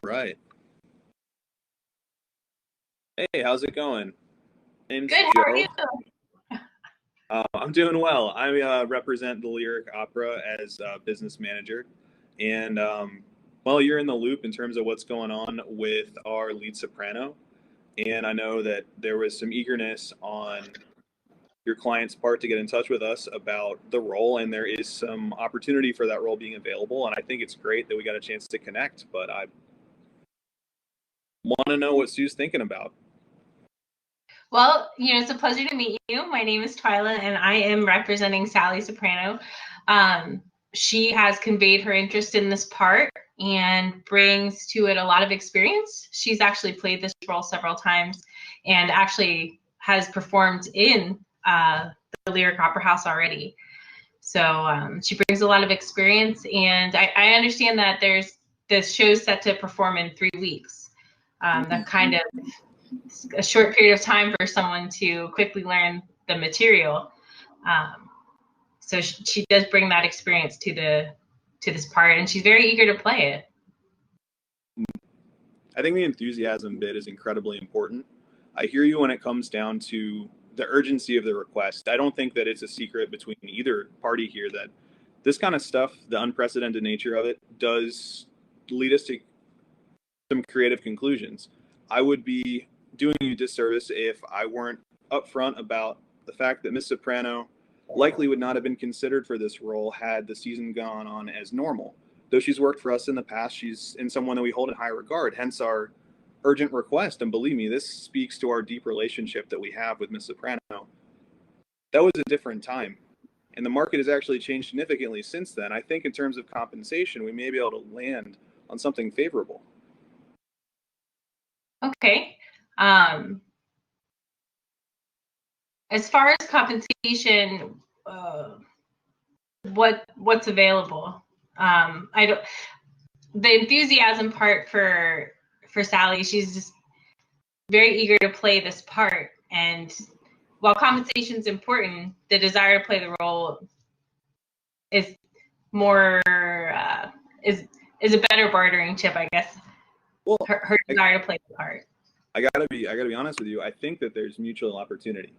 Right. Hey, how's it going? Name's Good, how are Joe. you? I'm doing well. I represent the Lyric Opera as business manager, and well, you're in the loop in terms of what's going on with our lead soprano, and I know that there was some eagerness on your client's part to get in touch with us about the role, and there is some opportunity for that role being available, and I think it's great that we got a chance to connect. But I want to know what Sue's thinking about. Well, it's a pleasure to meet you. My name is Twyla, and I am representing Sally Soprano. She has conveyed her interest in this part and brings to it a lot of experience. She's actually played this role several times and actually has performed in the Lyric Opera House already. So she brings a lot of experience, and I understand that there's this show's set to perform in 3 weeks. That kind of a short period of time for someone to quickly learn the material. So she does bring that experience to this part, and she's very eager to play it. I think the enthusiasm bit is incredibly important. I hear you when it comes down to the urgency of the request. I don't think that it's a secret between either party here that this kind of stuff, the unprecedented nature of it, does lead us to some creative conclusions. I would be doing you a disservice if I weren't upfront about the fact that Miss Soprano likely would not have been considered for this role had the season gone on as normal. Though she's worked for us in the past, she's in someone that we hold in high regard, hence our urgent request. And believe me, this speaks to our deep relationship that we have with Miss Soprano. That was a different time. And the market has actually changed significantly since then. I think in terms of compensation, we may be able to land on something favorable. Okay. As far as compensation, what's available? I don't. The enthusiasm part for Sally, she's just very eager to play this part, and while compensation is important, the desire to play the role is more is a better bartering chip, I guess. Well, her desire to play the part. I gotta be honest with you. I think that there's mutual opportunity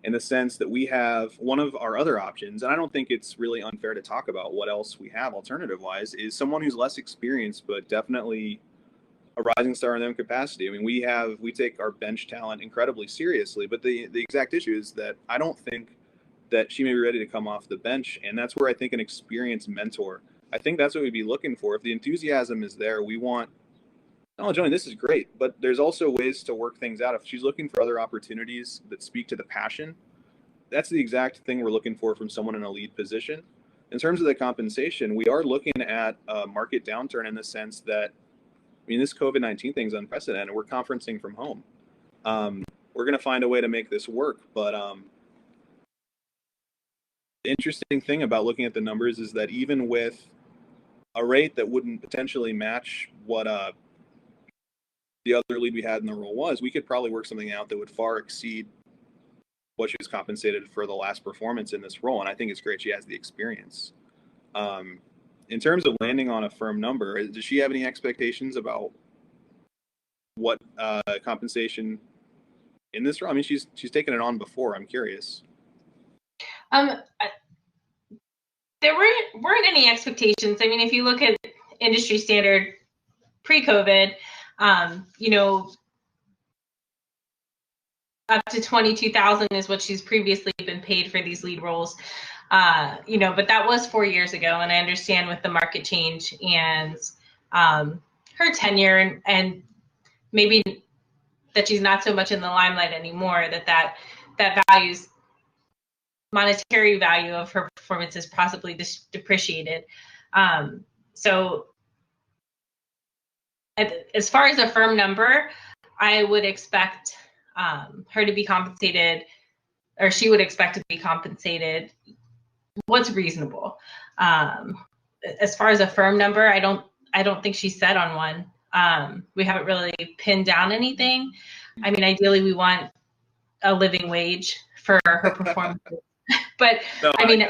in the sense that we have one of our other options, and I don't think it's really unfair to talk about what else we have alternative wise, is someone who's less experienced, but definitely a rising star in their capacity. I mean, we take our bench talent incredibly seriously, but the exact issue is that I don't think that she may be ready to come off the bench, and that's where I think an experienced mentor. I think that's what we'd be looking for. If the enthusiasm is there, we want. Oh, Johnny, this is great, but there's also ways to work things out. If she's looking for other opportunities that speak to the passion, that's the exact thing we're looking for from someone in a lead position. In terms of the compensation, we are looking at a market downturn in the sense that, I mean, this COVID-19 thing is unprecedented. We're conferencing from home. We're going to find a way to make this work. But the interesting thing about looking at the numbers is that even with a rate that wouldn't potentially match what the other lead we had in the role was, we could probably work something out that would far exceed what she was compensated for the last performance in this role. And I think it's great she has the experience. In terms of landing on a firm number, does she have any expectations about what compensation in this role? I mean, she's taken it on before. I'm curious. There weren't any expectations. I mean, if you look at industry standard pre-COVID, up to $22,000 is what she's previously been paid for these lead roles. But that was 4 years ago, and I understand with the market change and her tenure and maybe that she's not so much in the limelight anymore, that values monetary value of her performance is possibly depreciated. So as far as a firm number, I would expect her to be compensated, or she would expect to be compensated what's reasonable. As far as a firm number, I don't think she's set on one. We haven't really pinned down anything. I mean, ideally we want a living wage for her performance. But no, I mean,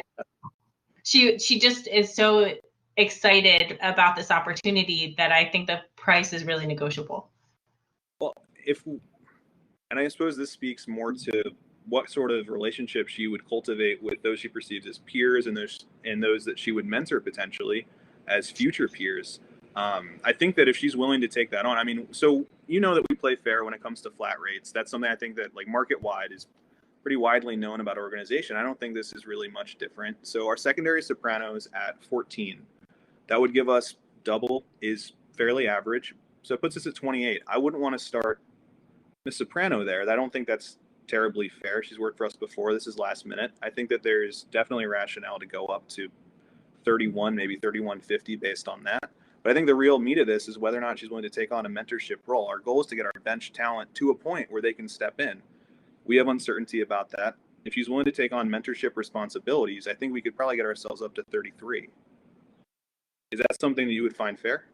she just is so excited about this opportunity that I think the price is really negotiable. Well, and I suppose this speaks more to what sort of relationship she would cultivate with those she perceives as peers and those that she would mentor potentially as future peers. I think that if she's willing to take that on, I mean, so that we play fair when it comes to flat rates. That's something I think that like market wide is pretty widely known about our organization. I don't think this is really much different. So our secondary sopranos at 14, that would give us double is fairly average. So it puts us at 28. I wouldn't want to start Miss Soprano there. I don't think that's terribly fair. She's worked for us before. This is last minute. I think that there's definitely rationale to go up to 31, maybe 31.50 based on that. But I think the real meat of this is whether or not she's willing to take on a mentorship role. Our goal is to get our bench talent to a point where they can step in. We have uncertainty about that. If she's willing to take on mentorship responsibilities, I think we could probably get ourselves up to 33. Is that something that you would find fair?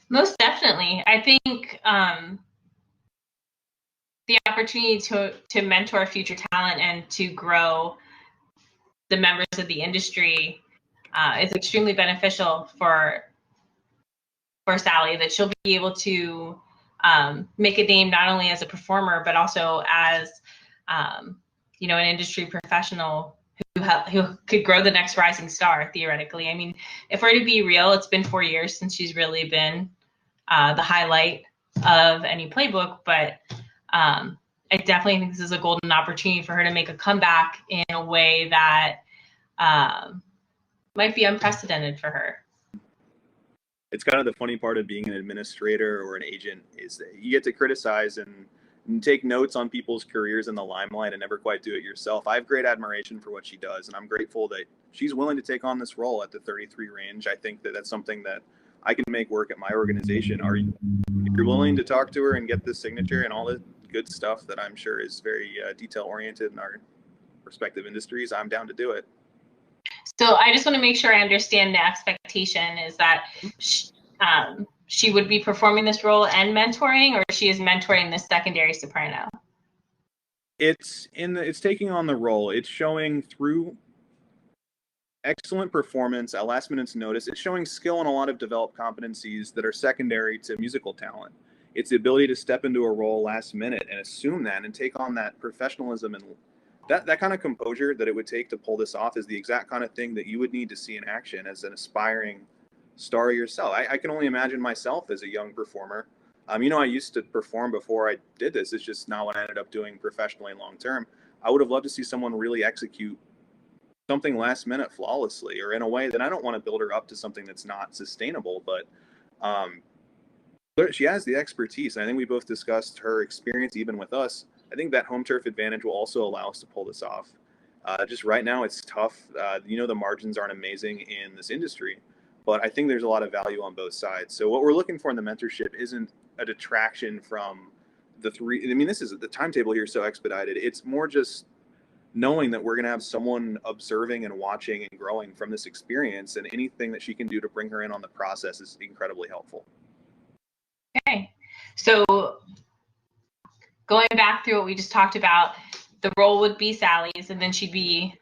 Most definitely. I think the opportunity to mentor future talent and to grow the members of the industry is extremely beneficial for Sally, that she'll be able to make a name not only as a performer, but also as an industry professional who could grow the next rising star, theoretically. I mean, if we're to be real, it's been 4 years since she's really been the highlight of any playbook, but I definitely think this is a golden opportunity for her to make a comeback in a way that might be unprecedented for her. It's kind of the funny part of being an administrator or an agent is that you get to criticize and take notes on people's careers in the limelight and never quite do it yourself. I have great admiration for what she does, and I'm grateful that she's willing to take on this role at the 33 range. I think that that's something that I can make work at my organization. If you're willing to talk to her and get this signature and all the good stuff that I'm sure is very detail-oriented in our respective industries, I'm down to do it. So I just want to make sure I understand the expectation is that she would be performing this role and mentoring, or she is mentoring the secondary soprano? It's taking on the role. It's showing through excellent performance at last minute's notice. It's showing skill in a lot of developed competencies that are secondary to musical talent. It's the ability to step into a role last minute and assume that and take on that professionalism and that kind of composure that it would take to pull this off is the exact kind of thing that you would need to see in action as an aspiring star yourself. I can only imagine myself as a young performer. I used to perform before I did this. It's just not what I ended up doing professionally long term. I would have loved to see someone really execute something last minute flawlessly or in a way that I don't want to build her up to something that's not sustainable. But she has the expertise. And I think we both discussed her experience even with us. I think that home turf advantage will also allow us to pull this off. Just right now, it's tough. The margins aren't amazing in this industry, but I think there's a lot of value on both sides. So what we're looking for in the mentorship isn't a detraction from the three. I mean, the timetable here is so expedited. It's more just knowing that we're going to have someone observing and watching and growing from this experience, and anything that she can do to bring her in on the process is incredibly helpful. Okay. So going back through what we just talked about, the role would be Sally's, and then she'd be,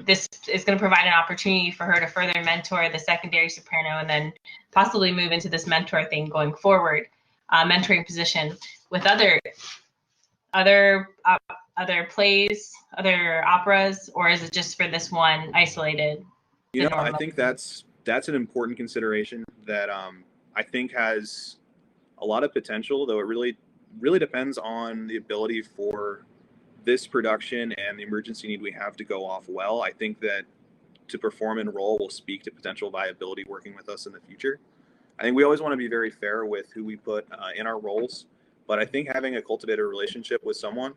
this is going to provide an opportunity for her to further mentor the secondary soprano and then possibly move into this mentor thing going forward, mentoring position with other plays, other operas, or is it just for this one isolated? I think that's an important consideration that I think has a lot of potential, though it really depends on the ability for this production and the emergency need we have to go off well. I think that to perform in role will speak to potential viability working with us in the future. I think we always want to be very fair with who we put in our roles, but I think having a cultivated relationship with someone,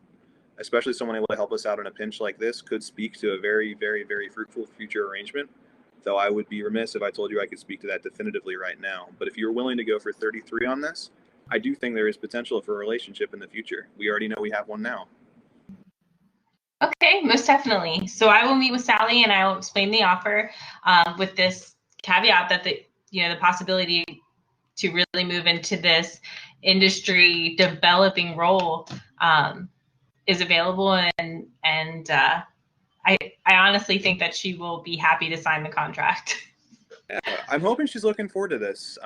especially someone able to help us out in a pinch like this, could speak to a very, very, very fruitful future arrangement. Though I would be remiss if I told you I could speak to that definitively right now. But if you're willing to go for 33 on this, I do think there is potential for a relationship in the future. We already know we have one now. Okay, most definitely. So I will meet with Sally and I will explain the offer with this caveat that the possibility to really move into this industry developing role is available, and I honestly think that she will be happy to sign the contract. Yeah, I'm hoping she's looking forward to this.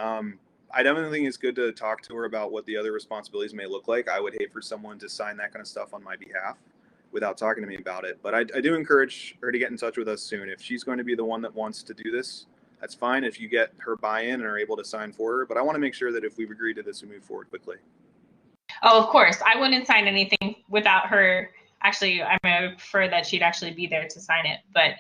I definitely think it's good to talk to her about what the other responsibilities may look like. I would hate for someone to sign that kind of stuff on my behalf without talking to me about it. But I do encourage her to get in touch with us soon. If she's going to be the one that wants to do this, that's fine. If you get her buy-in and are able to sign for her. But I want to make sure that if we've agreed to this, we move forward quickly. Oh, of course. I wouldn't sign anything without her. Actually, I mean, I would prefer that she'd actually be there to sign it. But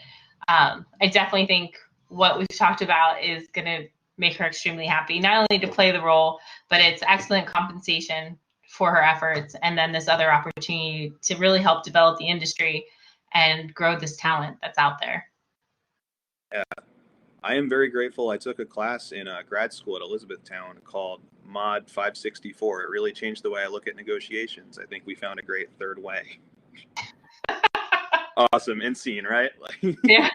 I definitely think what we've talked about is going to make her extremely happy, not only to play the role, but it's excellent compensation for her efforts. And then this other opportunity to really help develop the industry and grow this talent that's out there. Yeah, I am very grateful. I took a class in grad school at Elizabethtown called Mod 564. It really changed the way I look at negotiations. I think we found a great third way. Awesome. And scene, right? Yeah.